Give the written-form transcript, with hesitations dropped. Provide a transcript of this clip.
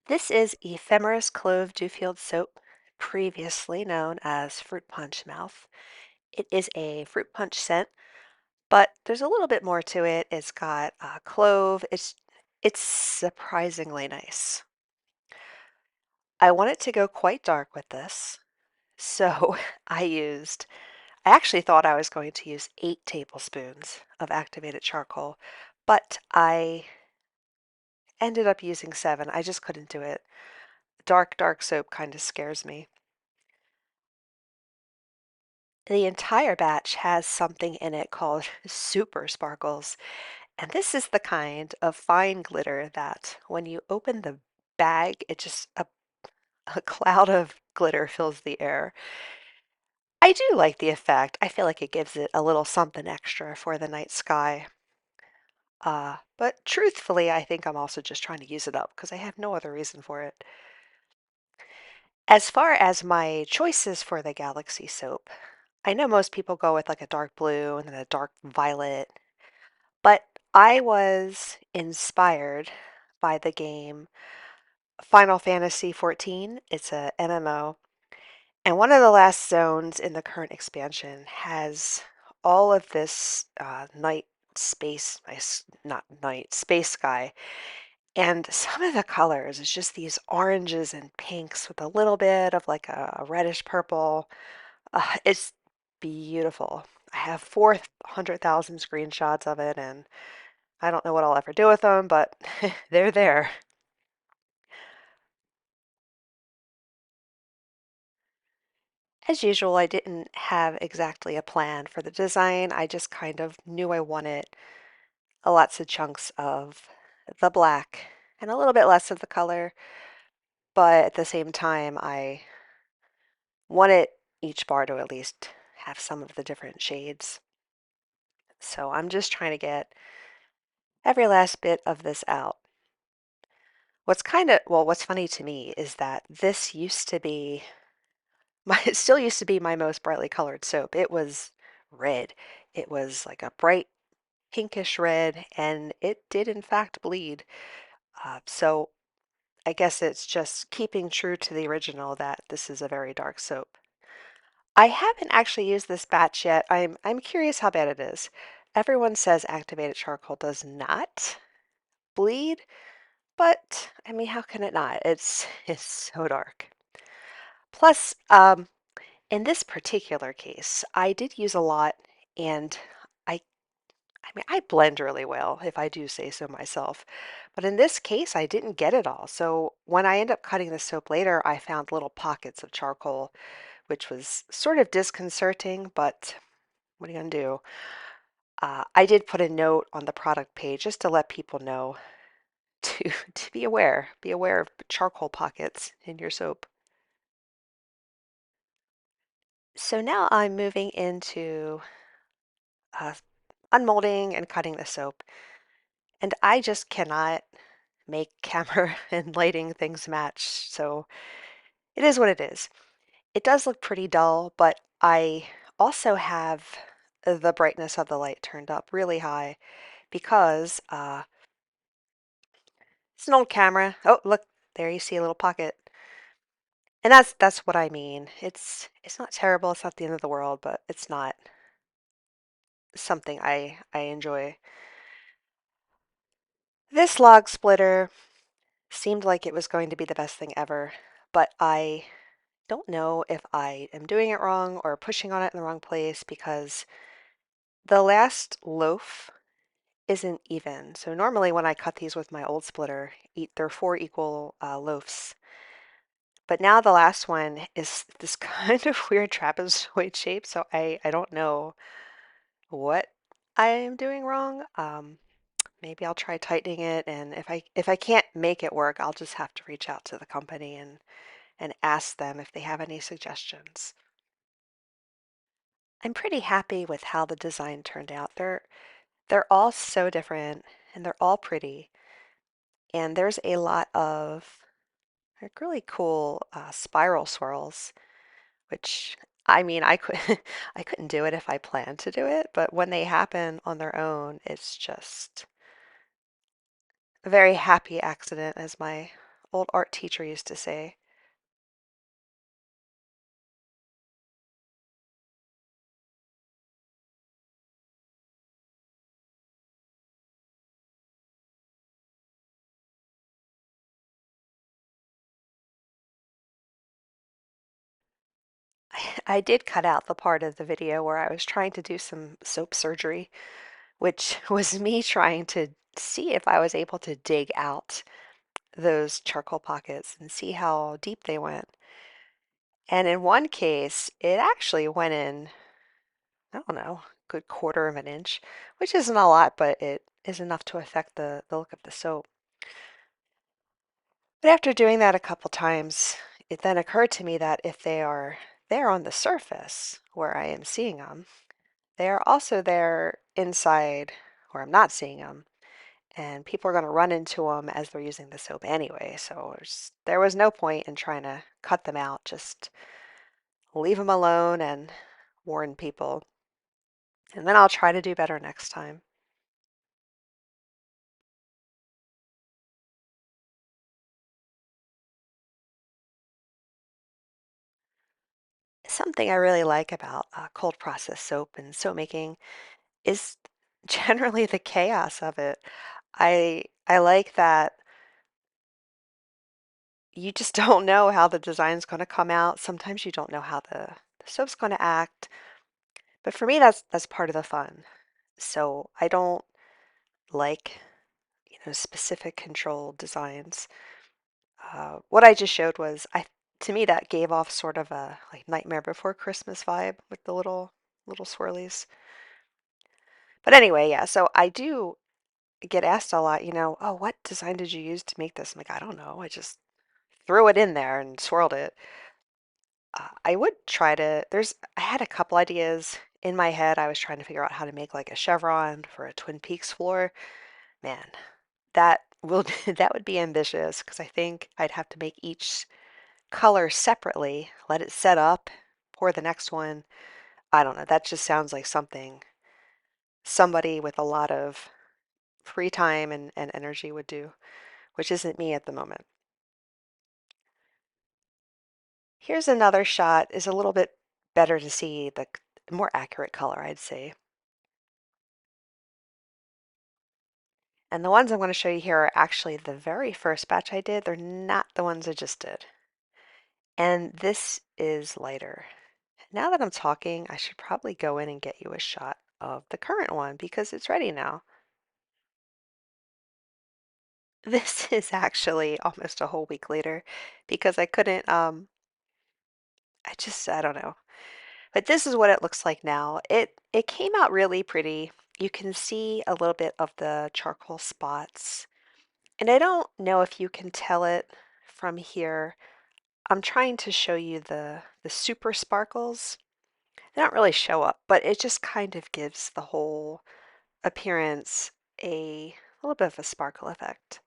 This is Ephemerist Clove Dewfield soap, previously known as Fruit Punch Mouth. It is a fruit punch scent, but there's a little bit more to it. It's got clove. It's surprisingly nice. I wanted to go quite dark with this, so I actually thought I was going to use 8 tablespoons of activated charcoal, but I ended up using 7. I just couldn't do it. Dark soap kind of scares me. The entire batch has something in it called super sparkles, and this is the kind of fine glitter that when you open the bag, a cloud of glitter fills the air. I do like the effect. I feel like it gives it a little something extra for the night sky. But truthfully, I think I'm also just trying to use it up because I have no other reason for it. As far as my choices for the Galaxy soap, I know most people go with like a dark blue and then a dark violet. But I was inspired by the game Final Fantasy XIV. It's a MMO, and one of the last zones in the current expansion has all of this night space, not night, space sky, and some of the colors is just these oranges and pinks with a little bit of like a reddish purple. It's beautiful. I have 400,000 screenshots of it, and I don't know what I'll ever do with them, but they're there. As usual, I didn't have exactly a plan for the design. I just kind of knew I wanted lots of chunks of the black and a little bit less of the color, but at the same time, I wanted each bar to at least have some of the different shades. So I'm just trying to get every last bit of this out. What's funny to me is that this used to be it still used to be my most brightly colored soap. It was red. It was like a bright pinkish red, and it did in fact bleed. So I guess it's just keeping true to the original that this is a very dark soap. I haven't actually used this batch yet. I'm curious how bad it is. Everyone says activated charcoal does not bleed, but I mean, how can it not? It's so dark. Plus, in this particular case, I did use a lot, and I I mean, I blend really well, if I do say so myself. But in this case, I didn't get it all. So when I end up cutting the soap later, I found little pockets of charcoal, which was sort of disconcerting, but what are you going to do? I did put a note on the product page just to let people know to be aware of charcoal pockets in your soap. So now I'm moving into uh, unmolding and cutting the soap. And I just cannot make camera and lighting things match, so it is what it is. It does look pretty dull, but I also have the brightness of the light turned up really high because it's an old camera. Oh, look, there you see a little pocket. And that's what I mean. It's not terrible, it's not the end of the world, but it's not something I enjoy. This log splitter seemed like it was going to be the best thing ever, but I don't know if I am doing it wrong or pushing on it in the wrong place because the last loaf isn't even. So normally when I cut these with my old splitter, they're 4 equal loaves. But now the last one is this kind of weird trapezoid shape, so I don't know what I am doing wrong. Maybe I'll try tightening it, and if I can't make it work, I'll just have to reach out to the company and ask them if they have any suggestions. I'm pretty happy with how the design turned out. They're all so different and they're all pretty. And there's a lot of like really cool spiral swirls, which I mean I could I couldn't do it if I planned to do it, but when they happen on their own, it's just a very happy accident, as my old art teacher used to say. I did cut out the part of the video where I was trying to do some soap surgery, which was me trying to see if I was able to dig out those charcoal pockets and see how deep they went. And in one case, it actually went in, I don't know, a good quarter of an inch, which isn't a lot, but it is enough to affect the look of the soap. But after doing that a couple times, it then occurred to me that if they are there on the surface where I am seeing them, they are also there inside where I'm not seeing them. And people are going to run into them as they're using the soap anyway. So there was no point in trying to cut them out. Just leave them alone and warn people. And then I'll try to do better next time. Something I really like about cold process soap and soap making is generally the chaos of it. I like that you just don't know how the design's going to come out. Sometimes you don't know how the soap's going to act. But for me, that's part of the fun. So I don't like, specific controlled designs. What I just showed was, to me, that gave off sort of a like Nightmare Before Christmas vibe with the little swirlies. But anyway, yeah. So I do get asked a lot, oh, what design did you use to make this? I'm like, I don't know. I just threw it in there and swirled it. I would try to, I had a couple ideas in my head. I was trying to figure out how to make like a chevron for a Twin Peaks floor. Man, that will that would be ambitious because I think I'd have to make each color separately, let it set up, pour the next one. I don't know. That just sounds like something somebody with a lot of free time and energy would do, which isn't me at the moment. Here's another shot, is a little bit better to see the more accurate color, I'd say. And the ones I'm going to show you here are actually the very first batch I did. They're not the ones I just did. And this is lighter. Now that I'm talking, I should probably go in and get you a shot of the current one because it's ready now. This is actually almost a whole week later because I couldn't, I don't know. But this is what it looks like now. It came out really pretty. You can see a little bit of the charcoal spots. And I don't know if you can tell it from here. I'm trying to show you the super sparkles. They don't really show up, but it just kind of gives the whole appearance a little bit of a sparkle effect.